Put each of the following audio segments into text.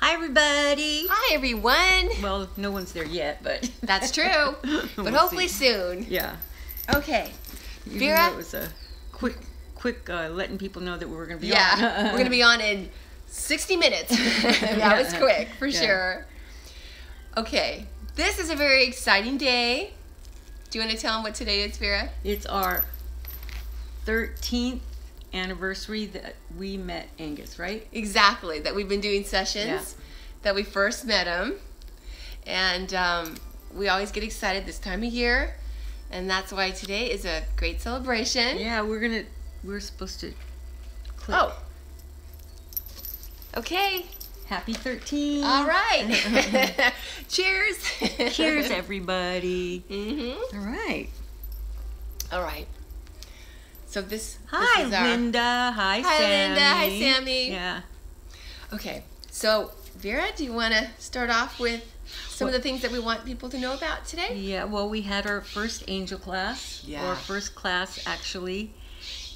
Hi, everybody. Hi, everyone. Well, no one's there yet, but that's true. But we'll hopefully see. soon. Yeah. Okay. Even Vera? though it was a quick letting people know that we were going to be on. we're going to be on in 60 minutes. That was quick, for sure. Okay. This is a very exciting day. Do you want to tell them what today is, Vera? It's our 13th anniversary that we met Angus, right? Exactly. That we've been doing sessions. That we first met him. And we always get excited this time of year. And that's why today is a great celebration. Yeah, we're supposed to click. Oh. Okay. Happy 13. All right. Cheers. Cheers, everybody. Mm-hmm. All right. All right. So this Hi, is our... Linda. Hi, Sammy. Linda. Hi, Sammy. Yeah. Okay. So, Vera, do you want to start off with some of the things that we want people to know about today? Yeah, well, we had our first angel class, or first class, actually,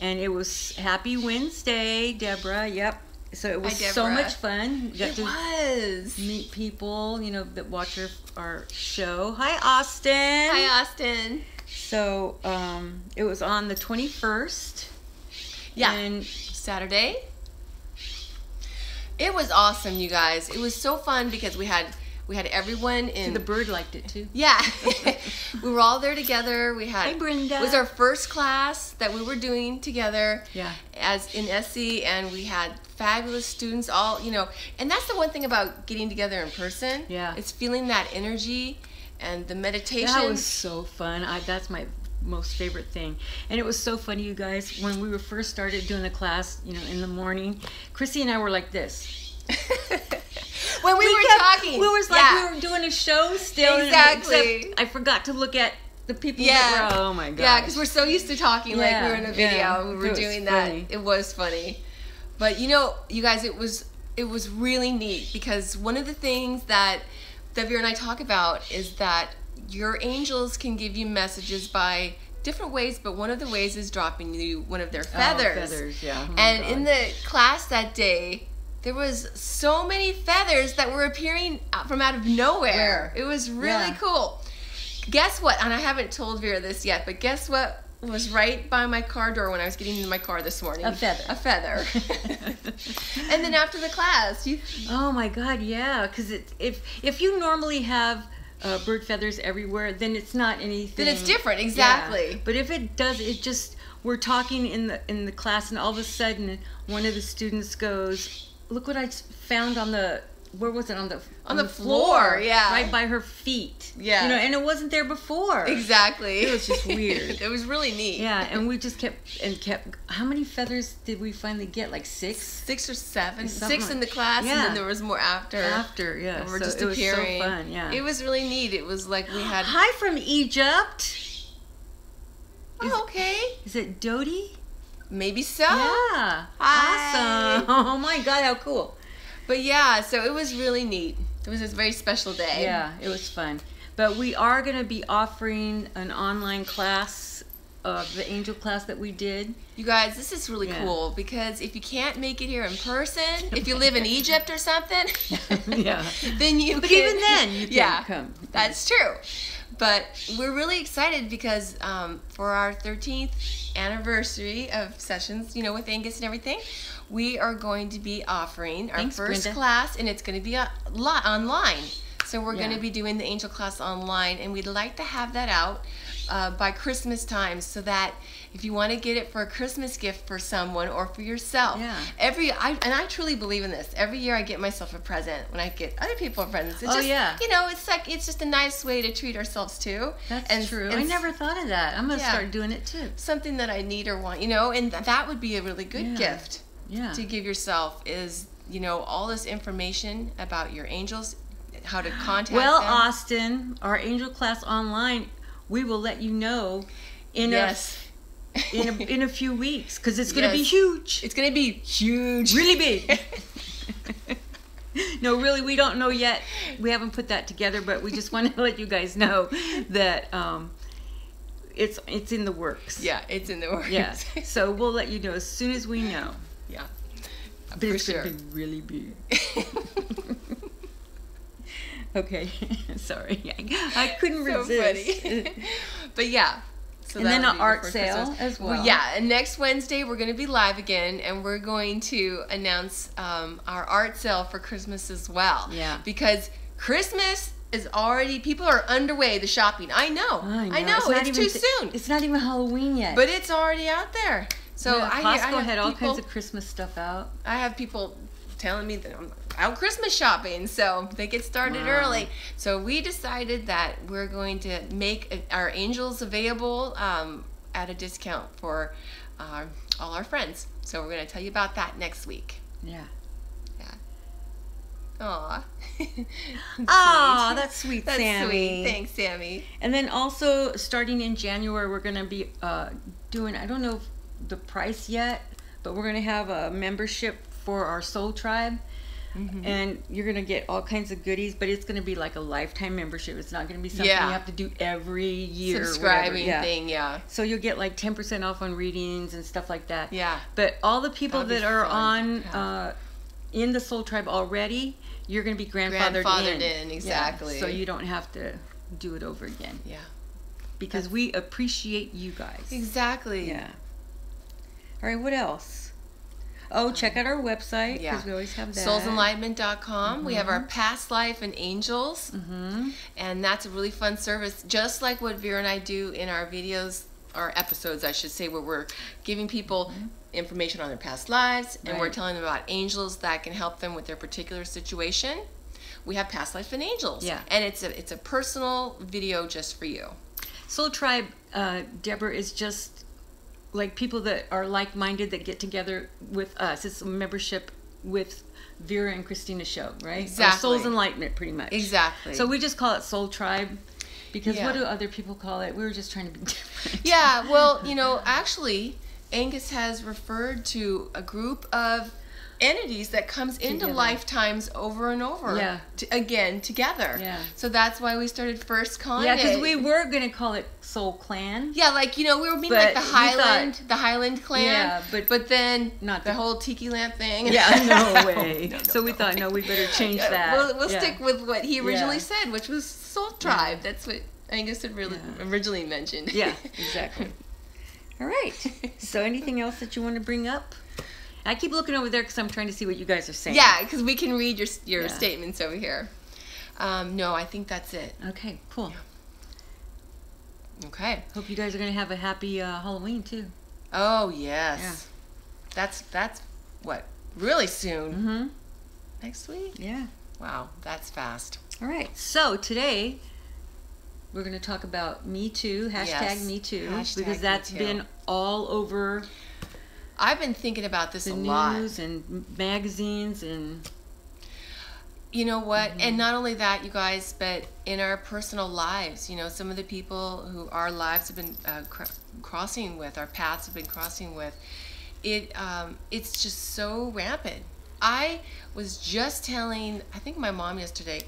and it was Happy Wednesday, Deborah, yep. So it was so much fun. We got to meet people, you know, that watch our show. Hi, Austin. Hi, Austin. So it was on the 21st. Yeah, and Saturday. It was awesome, you guys. It was so fun because we had everyone in. The bird liked it too. Yeah, we were all there together. We had. Hey, Brenda. It was our first class that we were doing together. Yeah. As in SC, and we had fabulous students. All and that's the one thing about getting together in person. Yeah. It's feeling that energy, and the meditation. That was so fun. That's my most favorite thing. And it was so funny, you guys, when we were first started doing the class, in the morning, Chrissy and I were like this. When we were talking. We were like we were doing a show still. Exactly. Except I forgot to look at the people that were, oh my God. Yeah, because we're so used to talking like we were in a video. Yeah. We were doing that. It was funny. But you guys, it was really neat because one of the things that Vera and I talk about is that your angels can give you messages by different ways, but one of the ways is dropping you one of their feathers. Oh, feathers, yeah. Oh and in the class that day, there was so many feathers that were appearing from out of nowhere. It was really cool. Guess what? And I haven't told Vera this yet, but guess what was right by my car door when I was getting into my car this morning? A feather. A feather. And then after the class, oh my God, yeah. Because if you normally have bird feathers everywhere, then it's not anything. Then it's different, exactly. Yeah. But if it does, we're talking in the class, and all of a sudden, one of the students goes, "Look what I found on the." Where was it? On the floor, yeah. Right by her feet. Yeah. And it wasn't there before. Exactly. It was just weird. It was really neat. Yeah, and we just kept. How many feathers did we finally get? Like 6? 6 or 7. Something 6 in the class, and then there was more after. After, yeah. And we're so just it appearing. was so fun, yeah. It was really neat. It was like we had... Hi from Egypt. Oh, okay. Is it Dodie? Maybe so. Yeah. Hi. Awesome. Oh my God, how cool. But yeah, so it was really neat. It was a very special day. Yeah, it was fun. But we are going to be offering an online class of the angel class that we did. You guys, this is really cool because if you can't make it here in person, if you live in Egypt or something, then you but can, even then you can come. That's true. But we're really excited because for our 13th anniversary of sessions, with Angus and everything, we are going to be offering our first class, and it's going to be a lot online. So we're going to be doing the angel class online, and we'd like to have that out by Christmas time, so that if you want to get it for a Christmas gift for someone or for yourself, and I truly believe in this. Every year I get myself a present when I get other people presents. It's it's just a nice way to treat ourselves too. That's true. I never thought of that. I'm going to start doing it too. Something that I need or want, and that would be a really good gift. Yeah. To give yourself is, all this information about your angels, how to contact them. Austin, our angel class online, we will let you know in a few weeks, because it's going to be huge. It's going to be huge. Really big. No, really, we don't know yet. We haven't put that together, but we just want to let you guys know that it's in the works. Yeah, it's in the works. Yeah. So we'll let you know as soon as we know. Yeah. But it's going to be really big. Okay. Sorry. I couldn't resist. Funny. But yeah. So and then an art sale as well. Yeah, and next Wednesday we're going to be live again, and we're going to announce our art sale for Christmas as well. Yeah. Because Christmas is already, people are underway, the shopping. I know. It's too soon. It's not even Halloween yet. But it's already out there. So yeah, Costco had all kinds of Christmas stuff out. I have people telling me that I'm out Christmas shopping, so they get started early. So we decided that we're going to make our angels available at a discount for all our friends. So we're going to tell you about that next week. Yeah. Aw. Aw, that's sweet, that's Sammy. Sweet. Thanks, Sammy. And then also, starting in January, we're going to be doing, I don't know the price yet, but we're going to have a membership for our Soul Tribe. Mm-hmm. And you're going to get all kinds of goodies, but it's going to be like a lifetime membership. It's not going to be something you have to do every year. Subscribing thing, So you'll get like 10% off on readings and stuff like that. Yeah. But all the people that are on in the Soul Tribe already, you're going to be grandfathered in. Exactly. Yeah, so you don't have to do it over again. Yeah. Because we appreciate you guys. Exactly. Yeah. All right, what else? Oh, check out our website, because we always have that. SoulsEnlightenment.com. Mm-hmm. We have our Past Life and Angels. Mm-hmm. And that's a really fun service, just like what Vera and I do in our videos, or episodes, I should say, where we're giving people information on their past lives, and we're telling them about angels that can help them with their particular situation. We have Past Life and Angels. Yeah. And it's a personal video just for you. Soul Tribe, Deborah, is just like people that are like-minded that get together with us. It's a membership with Vera and Christina's show, right? Exactly. Or Soul's Enlightenment, pretty much. Exactly. So we just call it Soul Tribe, because what do other people call it? We were just trying to be different. Yeah, well, actually, Angus has referred to a group of entities that comes into lifetimes over and over again together. Yeah. So that's why we started first calling it. Yeah, because we were going to call it Soul Clan. Yeah, like, we were meaning like the Highland clan. Yeah, but then not the whole tiki lamp thing. Yeah, no way. So we thought, no, we better change that. We'll stick with what he originally said, which was Soul Tribe. That's what Angus had originally mentioned. Yeah, exactly. All right. So anything else that you want to bring up? I keep looking over there because I'm trying to see what you guys are saying. Yeah, because we can read your statements over here. No, I think that's it. Okay, cool. Okay. Hope you guys are going to have a happy Halloween, too. Oh, yes. Yeah. That's what? Really soon? Mm-hmm. Next week? Yeah. Wow, that's fast. All right. So today, we're going to talk about MeToo, #MeToo, because that's been all over. I've been thinking about this a lot. The news and magazines and... You know what? Mm-hmm. And not only that, you guys, but in our personal lives, some of the people who our lives have been crossing with, our paths have been crossing with, it's just so rampant. I was just telling, I think my mom yesterday,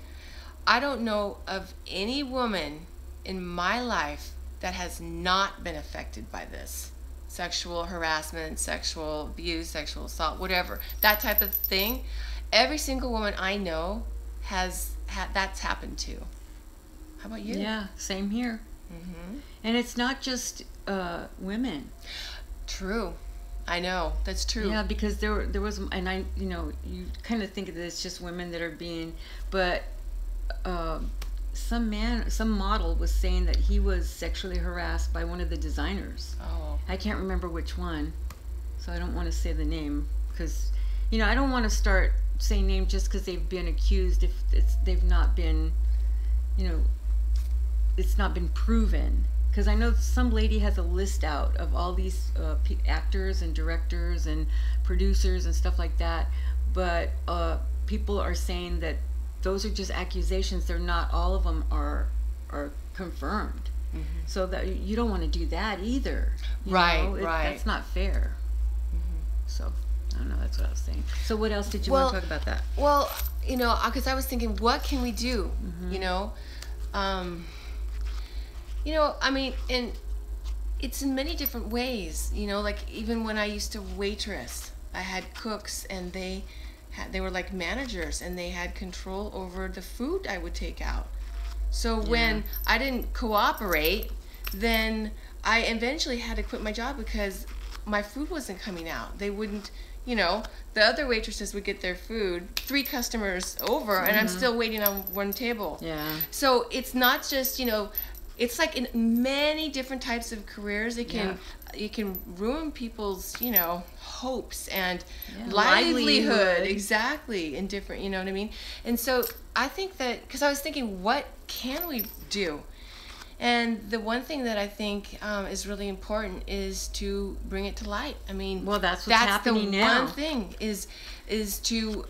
I don't know of any woman in my life that has not been affected by this. Sexual harassment, sexual abuse, sexual assault, whatever, that type of thing. Every single woman I know that's happened to. How about you? Yeah, same here. Mm-hmm. And it's not just women. True. I know. That's true. Yeah, because there was, and you kind of think that it's just women that are being, but some model was saying that he was sexually harassed by one of the designers. Oh. I can't remember which one, so I don't want to say the name, because, I don't want to start saying names just because they've been accused if they've not been, it's not been proven. Because I know some lady has a list out of all these actors and directors and producers and stuff like that, but people are saying that those are just accusations. They're not, all of them are confirmed. Mm-hmm. So that you don't want to do that either. Right. That's not fair. Mm-hmm. So I don't know. That's what I was saying. So what else did you want to talk about that? Well, because I was thinking, what can we do? Mm-hmm. I mean, and it's in many different ways. Like even when I used to waitress, I had cooks, and they they were like managers, and they had control over the food I would take out. So when I didn't cooperate, then I eventually had to quit my job because my food wasn't coming out. They wouldn't, the other waitresses would get their food, 3 customers over, and I'm still waiting on one table. Yeah. So it's not just, it's like in many different types of careers, it can ruin people's, hopes and livelihood. Exactly. In different, you know what I mean? And so I think that, because I was thinking, what can we do? And the one thing that I think is really important is to bring it to light. I mean, well, that's what's happening now. That's the one thing is to,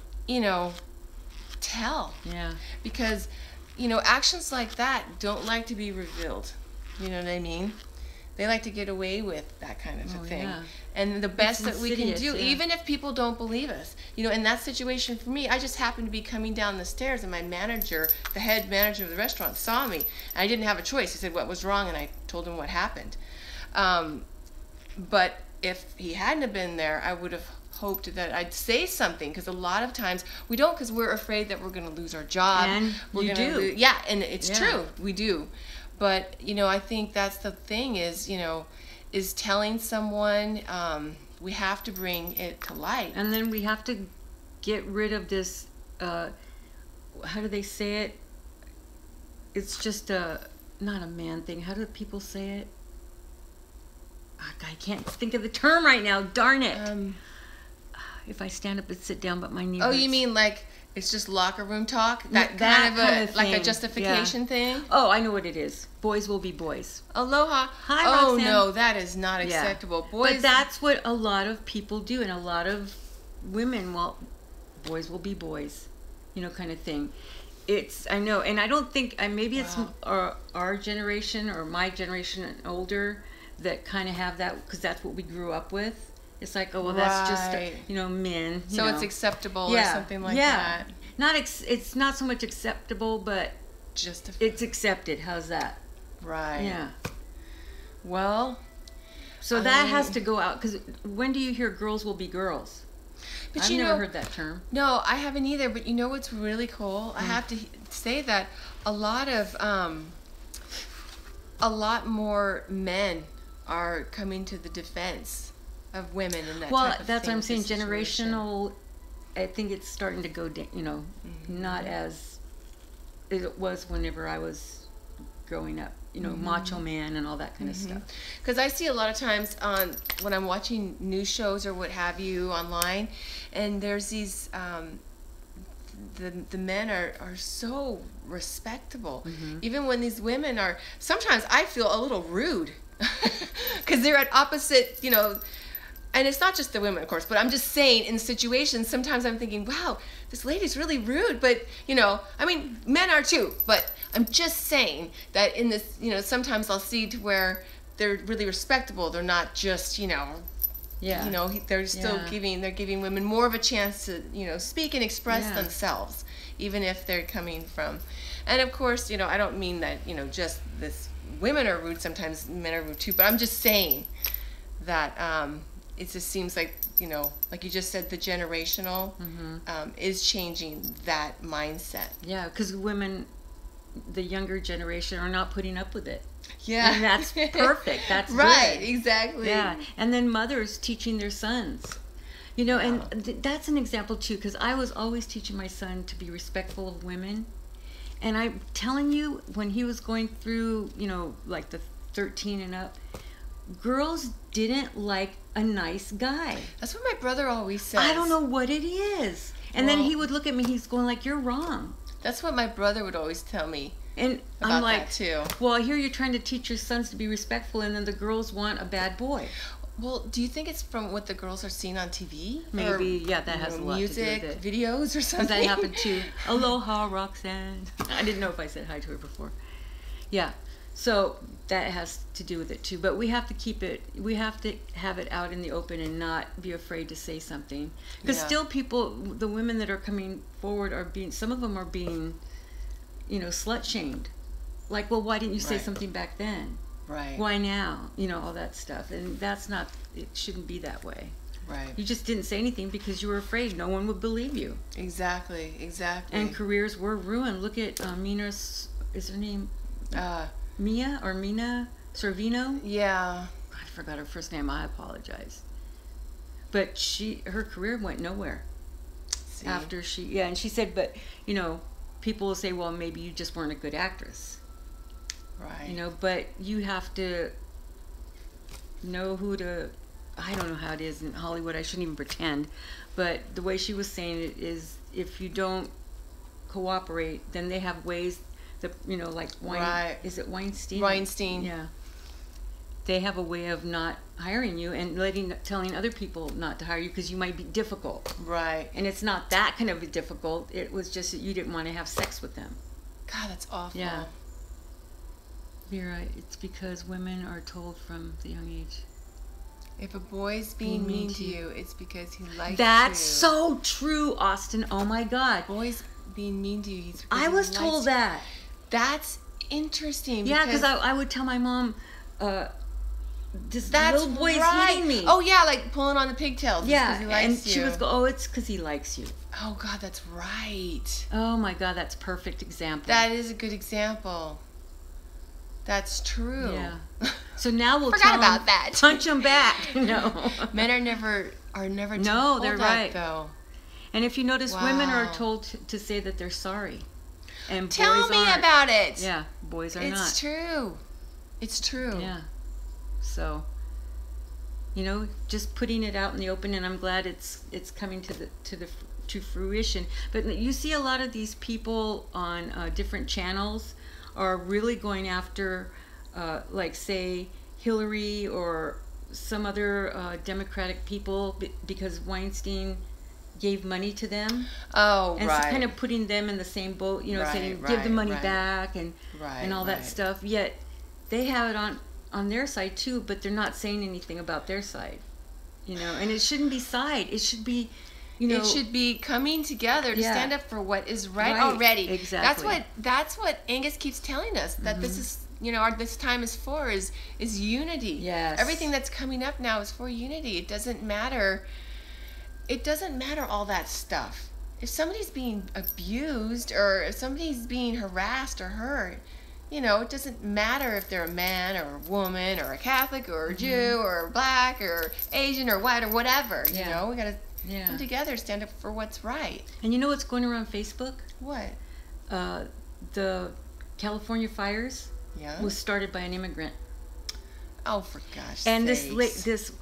tell. Yeah. Because, actions like that don't like to be revealed. You know what I mean? They like to get away with that kind of a thing. Yeah. And the best that we can do, even if people don't believe us, in that situation for me, I just happened to be coming down the stairs, and my manager, the head manager of the restaurant, saw me, and I didn't have a choice. He said what was wrong, and I told him what happened. But if he hadn't have been there, I would have hoped that I'd say something, because a lot of times we don't, because we're afraid that we're going to lose our job. And we're gonna lose, and it's true, we do. But, I think that's the thing is telling someone, we have to bring it to light. And then we have to get rid of this, how do they say it? It's just not a man thing. How do people say it? I can't think of the term right now. Darn it. If I stand up and sit down, but my knee hurts. You mean like it's just locker room talk? That kind of like a justification thing? Oh, I know what it is. Boys will be boys. Aloha. Hi, oh, Roxanne. no, that is not acceptable. Boys. But that's what a lot of people do, and a lot of women, boys will be boys, kind of thing. I know, and I don't think, maybe it's our generation or my generation and older that kind of have that, because that's what we grew up with. It's like, oh, well, that's just, men. So it's acceptable or something like that. It's not so much acceptable, but it's accepted. How's that? Right. Yeah. Well. So that has to go out, because when do you hear girls will be girls? But I've never heard that term. No, I haven't either. But you know what's really cool? I have to say that a lot more men are coming to the defense of women in that type of that's thing, what I'm saying. Generational, I think it's starting to go down, not as it was whenever I was growing up, macho man and all that kind of stuff. Because I see a lot of times when I'm watching news shows or what have you online, and there's these, the men are so respectable. Even when these women are, sometimes I feel a little rude because they're at opposite, and it's not just the women, of course, but I'm just saying in situations, sometimes I'm thinking, wow, this lady's really rude. But, men are too. But I'm just saying that in this, sometimes I'll see to where they're really respectable. They're not just, they're still giving women more of a chance to, speak and express themselves, even if they're coming from. And of course, I don't mean that, just this women are rude. Sometimes men are rude too. But I'm just saying that, it just seems like, like you just said, the generational is changing that mindset. Yeah, because women, the younger generation, are not putting up with it. Yeah. And that's perfect. That's right, good. exactly. Yeah, and then mothers teaching their sons. And that's an example too, because I was always teaching my son to be respectful of women. And I'm telling you, when he was going through, like the 13 and up, girls didn't like a nice guy. That's what my brother always says. I don't know what it is. And then he would look at me, he's going like, you're wrong. That's what my brother would always tell me. And about I'm like, that too. Well, I hear you're trying to teach your sons to be respectful, and then the girls want a bad boy. Well, do you think it's from what the girls are seeing on TV? Maybe, that has a lot to do with it. Music, videos, or something? That happened too. Aloha, Roxanne. I didn't know if I said hi to her before. Yeah. So that has to do with it too. But we have to have it out in the open and not be afraid to say something. Because still the women that are coming forward some of them are being, slut shamed. Like, well, why didn't you say something back then? Right. Why now? All that stuff. And it shouldn't be that way. Right. You just didn't say anything because you were afraid no one would believe you. Exactly. And careers were ruined. Look at Mina's, is her name Mia or Mina Sorvino? Yeah. I forgot her first name. I apologize. But her career went nowhere. See? After and she said, but, you know, people will say, well, maybe you just weren't a good actress. Right. You know, but you have to know who to, I don't know how it is in Hollywood, I shouldn't even pretend, but the way she was saying it is, if you don't cooperate, then they have ways that, you know, like is it Weinstein? Weinstein. Yeah. They have a way of not hiring you and telling other people not to hire you because you might be difficult. Right. And it's not that kind of difficult. It was just that you didn't want to have sex with them. God, that's awful. Yeah. Vera, it's because women are told from the young age. If a boy's being mean to you, it's because he likes you. That's so true, Austin. Oh my God. Boys being mean to you. I was told that. That's interesting. Yeah, because I would tell my mom, this little boy's hitting me. Oh yeah, like pulling on the pigtails. Yeah, he likes and you. she would go, oh, it's because he likes you. Oh God, that's right. Oh my God, that's a perfect example. That is a good example. That's true. Yeah. So now we'll forgot about that. Punch them back. No. Men are never told no, they're that, right. though. And if you notice, women are told to say that they're sorry, and tell boys me aren't. About it. Yeah, boys are not. It's true. It's true. Yeah. So, you know, just putting it out in the open, and I'm glad it's coming to fruition. But you see a lot of these people on different channels are really going after, like, say, Hillary or some other Democratic people because Weinstein gave money to them. Oh, and right. And kind of putting them in the same boat, you know, saying give the money back and all that stuff. Yet they have it on their side too, but they're not saying anything about their side. You know, and it shouldn't be side. It should be, you know, it should be coming together to stand up for what is right already. Exactly. That's what Angus keeps telling us, that this is, you know, this time is for is unity. Yes. Everything that's coming up now is for unity. It doesn't matter all that stuff. If somebody's being abused or if somebody's being harassed or hurt, you know, it doesn't matter if they're a man or a woman or a Catholic or a Jew or black or Asian or white or whatever. You know, we gotta come together, stand up for what's right. And you know what's going around Facebook? What? The California fires was started by an immigrant. Oh, for gosh and sakes. this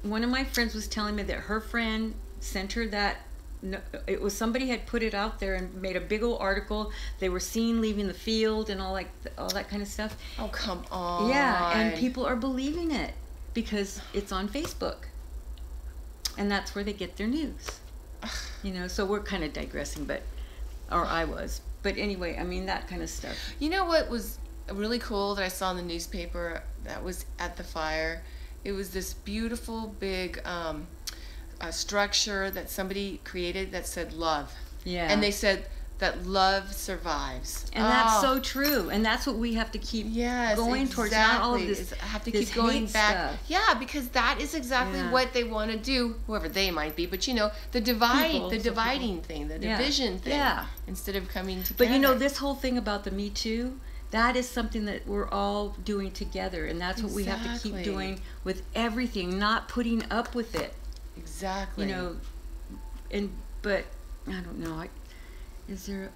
one of my friends was telling me that her friend sent her that. No, it was somebody had put it out there and made a big old article. They were seen leaving the field and all that kind of stuff. Oh, come on. Yeah, and people are believing it because it's on Facebook, and that's where they get their news. You know, so we're kind of digressing, or I was. But anyway, I mean, that kind of stuff. You know what was really cool that I saw in the newspaper that was at the fire? It was this beautiful big structure that somebody created that said love. Yeah. And they said that love survives. And that's so true. And that's what we have to keep going towards. Not all of this. Have to keep going back. Stuff. Yeah, because that is exactly what they want to do, whoever they might be. But you know, the dividing thing, the division thing. Yeah. Instead of coming together. But you know, this whole thing about the MeToo, that is something that we're all doing together, and that's what we have to keep doing with everything, not putting up with it. Exactly. You know, but I don't know. There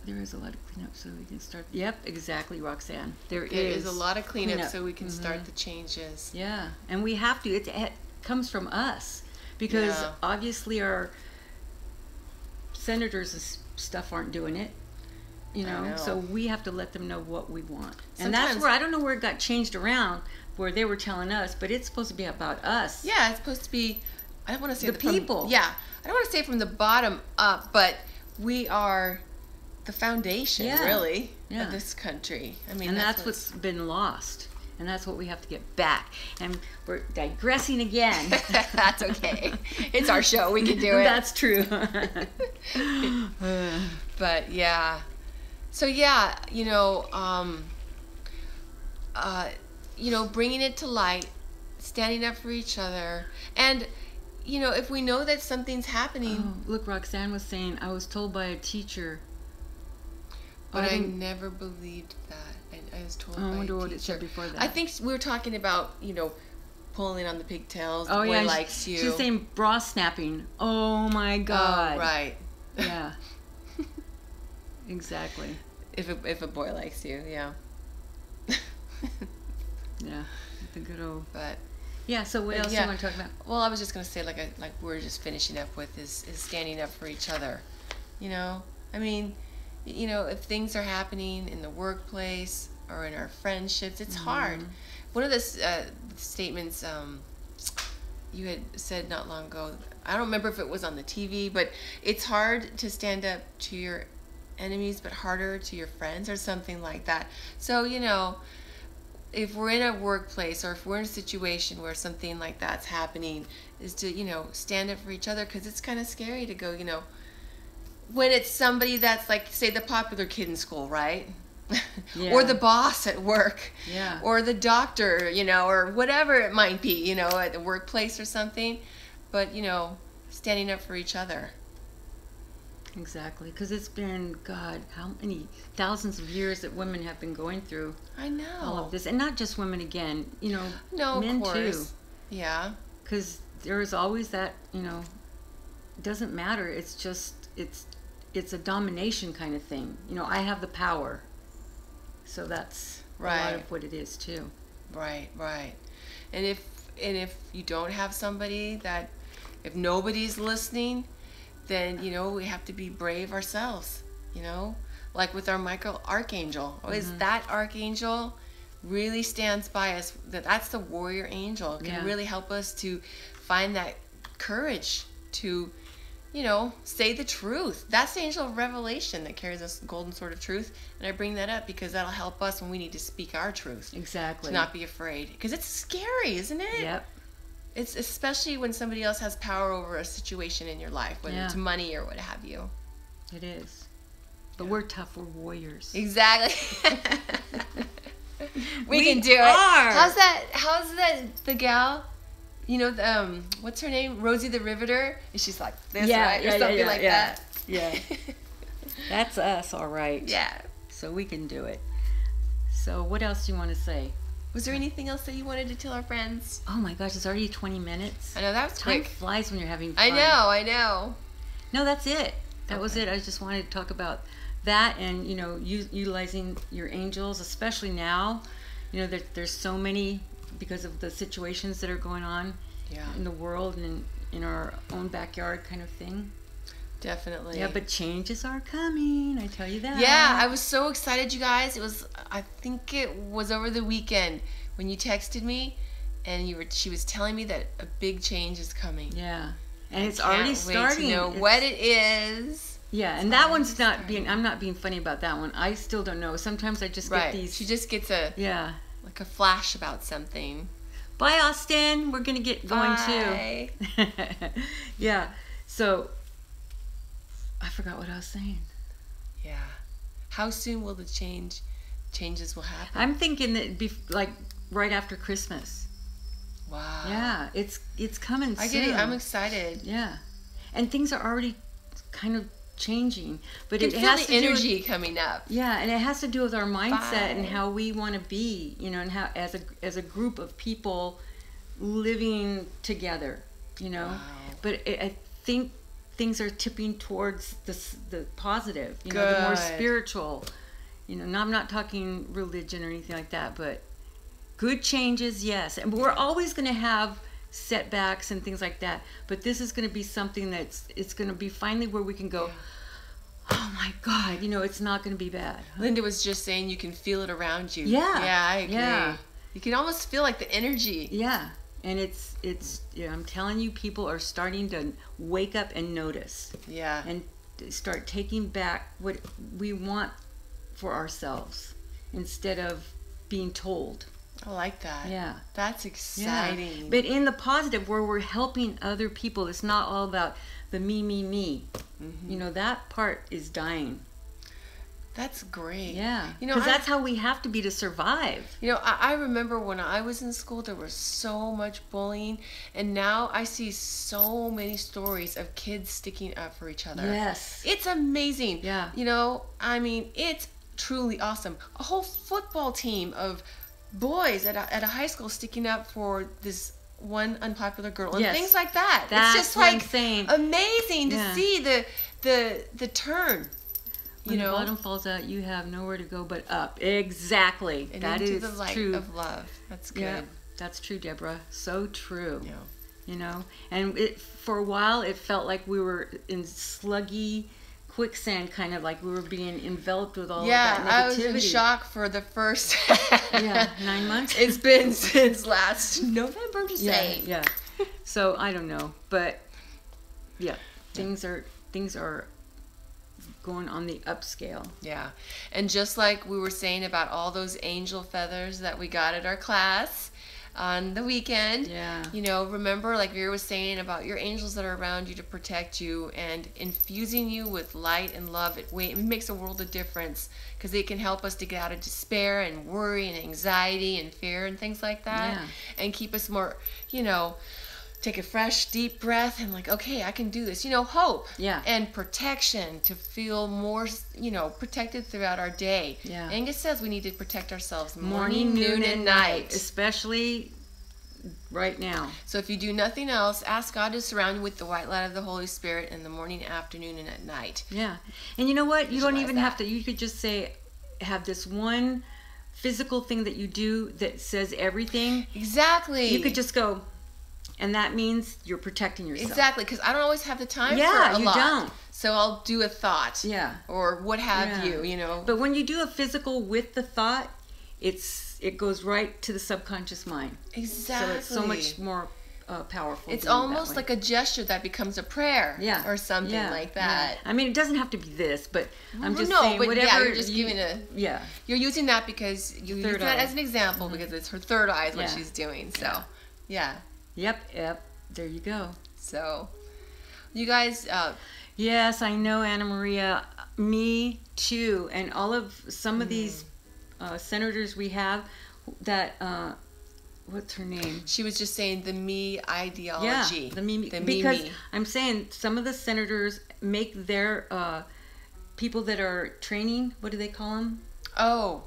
is a lot of cleanup, so we can start. Yep, exactly, Roxanne. There is a lot of cleanup, so we can start the changes. Yeah, and we have to. It comes from us because obviously our senators and stuff aren't doing it. You know, so we have to let them know what we want. And that's where I don't know where it got changed around, where they were telling us, but it's supposed to be about us. Yeah, it's supposed to be. I don't want to say the people. I don't want to say from the bottom up, but we are the foundation, really, of this country. I mean, and that's what's been lost, and that's what we have to get back. And we're digressing again. That's okay. It's our show. We can do it. That's true. But yeah. So yeah, you know, bringing it to light, standing up for each other, and you know, if we know that something's happening. Oh, look, Roxanne was saying, I was told by a teacher. But I never believed that. I was told by a teacher. I wonder what it said before that. I think we were talking about, you know, pulling on the pigtails. The boy likes you. She's saying bra snapping. Oh, my God. Oh, right. Yeah. Exactly. If a boy likes you, yeah. Yeah, the good old. But yeah. So what else do you want to talk about? Well, I was just gonna say like we're just finishing up with is standing up for each other. You know, I mean, you know, if things are happening in the workplace or in our friendships, it's hard. One of the statements you had said not long ago, I don't remember if it was on the TV, but it's hard to stand up to your enemies, but harder to your friends, or something like that. So, you know, if we're in a workplace or if we're in a situation where something like that's happening, is to, you know, stand up for each other, because it's kind of scary to go, you know, when it's somebody that's like, say, the popular kid in school, right? Yeah. Or the boss at work, yeah, or the doctor, you know, or whatever it might be, you know, at the workplace or something. But, you know, standing up for each other. Exactly, because it's been, God, how many thousands of years that women have been going through. I know all of this, and not just women. Again, you know, no, men of course. too. Yeah, because there is always that, you know, it doesn't matter. It's just it's a domination kind of thing. You know, I have the power. So that's right. A lot of what it is too. Right, right. And if you don't have somebody that, if nobody's listening, then, you know, we have to be brave ourselves, you know, like with our Michael Archangel. Always that Archangel really stands by us. That's the warrior angel. It can really help us to find that courage to, you know, say the truth. That's the angel of revelation that carries us the golden sword of truth. And I bring that up because that'll help us when we need to speak our truth. Exactly. To not be afraid. Because it's scary, isn't it? Yep. It's especially when somebody else has power over a situation in your life, whether it's money or what have you. It is. But we're tough. We're warriors. Exactly. we can do it. How's that the gal? You know, what's her name? Rosie the Riveter? And she's like this, right? Or something like that. Yeah. That's us, all right. Yeah. So we can do it. So what else do you want to say? Was there anything else that you wanted to tell our friends? Oh my gosh, it's already 20 minutes. I know, that was quick. Time flies when you're having fun. I know. No, that's it. That was it. I just wanted to talk about that, and, you know, utilizing your angels, especially now. You know, there's so many, because of the situations that are going on in the world and in our own backyard kind of thing. Definitely. Yeah, but changes are coming, I tell you that. Yeah, I was so excited, you guys. It was, I think it was over the weekend when you texted me, and she was telling me that a big change is coming. Yeah. And it's already starting. To know what it is. Yeah, and that one's not being, I'm not being funny about that one. I still don't know. Sometimes I just get these. She just gets a flash about something. Bye, Austin. We're going to get going too. Yeah. So I forgot what I was saying. Yeah. How soon will the changes will happen? I'm thinking that like right after Christmas. Wow. Yeah, it's coming soon. I get it. I'm excited. Yeah. And things are already kind of changing, but it has the energy coming up. Yeah, and it has to do with our mindset and how we want to be, you know, and how as a group of people living together, you know. Wow. But I think things are tipping towards the positive, you know, the more spiritual, you know. I'm not talking religion or anything like that, but good changes, yes. And we're always going to have setbacks and things like that, but this is going to be something it's going to be finally where we can go, oh my God, you know, it's not going to be bad. Linda was just saying you can feel it around you. Yeah. Yeah, I agree. Yeah. You can almost feel like the energy. Yeah. And it's yeah, I'm telling you, people are starting to wake up and notice. Yeah. And start taking back what we want for ourselves instead of being told. I like that. Yeah. That's exciting. Yeah. But in the positive, where we're helping other people, it's not all about the me. Mm-hmm. You know, that part is dying. That's great. Yeah. Because that's how we have to be to survive. I remember when I was in school, there was so much bullying. And now I see so many stories of kids sticking up for each other. Yes. It's amazing. Yeah. It's truly awesome. A whole football team of boys at a high school sticking up for this one unpopular girl and things like that. That's it's just like insane. Amazing to see the turn. When the bottom falls out, you have nowhere to go but up. Exactly. And that into is the light true. of love. That's good. Yeah, that's true, Deborah. So true. Yeah. And for a while, it felt like we were in sluggy quicksand, kind of like we were being enveloped with all of that negativity. I was in shock for the first 9 months. It's been since last November, just saying. Yeah. So I don't know, but things are going on the upscale. Yeah. And just like we were saying about all those angel feathers that we got at our class on the weekend. Remember, like Vera was saying, about your angels that are around you to protect you and infusing you with light and love. It makes a world of difference because they can help us to get out of despair and worry and anxiety and fear and things like that, and keep us more, take a fresh, deep breath and like, okay, I can do this. Hope and protection to feel more, protected throughout our day. Yeah. Angus says we need to protect ourselves morning, noon, and night. Especially right now. So if you do nothing else, ask God to surround you with the white light of the Holy Spirit in the morning, afternoon, and at night. Yeah. And you know what? You don't even have to, you could just say, have this one physical thing that you do that says everything. Exactly. You could just go, and that means you're protecting yourself. Exactly, because I don't always have the time for a lot. Yeah, you don't. So I'll do a thought. Yeah. Or what have you, But when you do a physical with the thought, it goes right to the subconscious mind. Exactly. So it's so much more powerful. It's almost like a gesture that becomes a prayer. Yeah. Or something like that. Yeah. I mean, it doesn't have to be this, but I'm just saying whatever. You're just giving a... Yeah. You're using that because you use that as an example because it's her third eye is what she's doing. So, yeah. Yep. There you go. So, you guys... yes, I know, Anna Maria. Me too. And some of these senators we have that... what's her name? She was just saying the me ideology. Yeah, the me. Because I'm saying some of the senators make their people that are training, what do they call them? Oh,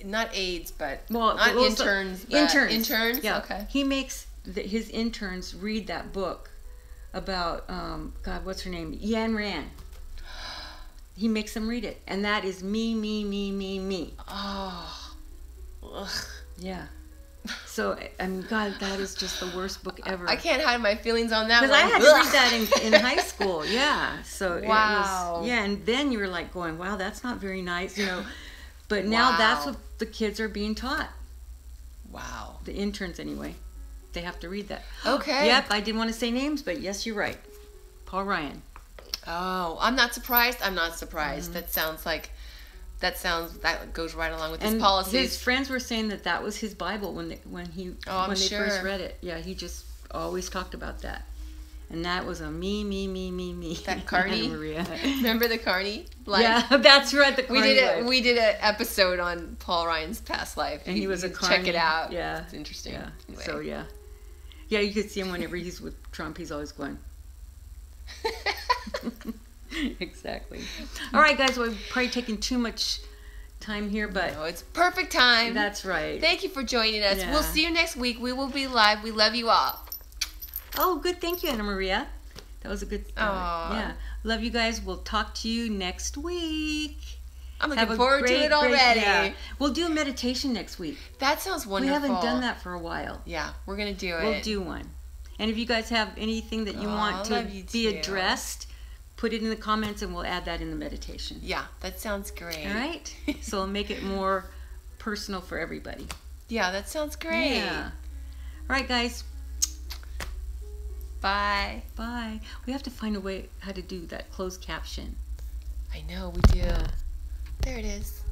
not aides, but not interns. Interns? Yeah. Okay. He makes his interns read that book about, God, what's her name? Yan Rand. He makes them read it. And that is me. Oh. Ugh. Yeah. So, God, that is just the worst book ever. I can't hide my feelings on that one. Because I had to read that in high school, So it was, and then you were like going, wow, that's not very nice, But now that's what the kids are being taught. Wow. The interns, anyway. They have to read that. Okay. Yep, I didn't want to say names, but yes, you're right. Paul Ryan. Oh, I'm not surprised. Mm-hmm. That goes right along with his policies. His friends were saying that was his Bible when they first read it. Yeah, he just always talked about that. And that was a me. That Carney. Maria. Remember the Carney life? Yeah, that's right. The Carney life. We did an episode on Paul Ryan's past life. And he was a Carney. Check it out. Yeah. It's interesting. Yeah. Anyway. So, yeah. Yeah, you could see him whenever he's with Trump. He's always going. Exactly. All right, guys. We're probably taking too much time here, but... No, it's perfect time. That's right. Thank you for joining us. Yeah. We'll see you next week. We will be live. We love you all. Oh, good. Thank you, Anna Maria. That was a good... yeah. Love you guys. We'll talk to you next week. I'm looking forward to it already. Yeah. We'll do a meditation next week. That sounds wonderful. We haven't done that for a while. Yeah, we're going to do it. We'll do one. And if you guys have anything that you want to be addressed, put it in the comments and we'll add that in the meditation. Yeah, that sounds great. All right? So we'll make it more personal for everybody. Yeah, that sounds great. Yeah. All right, guys. Bye. Bye. We have to find a way how to do that closed caption. I know, we do. Yeah. There it is.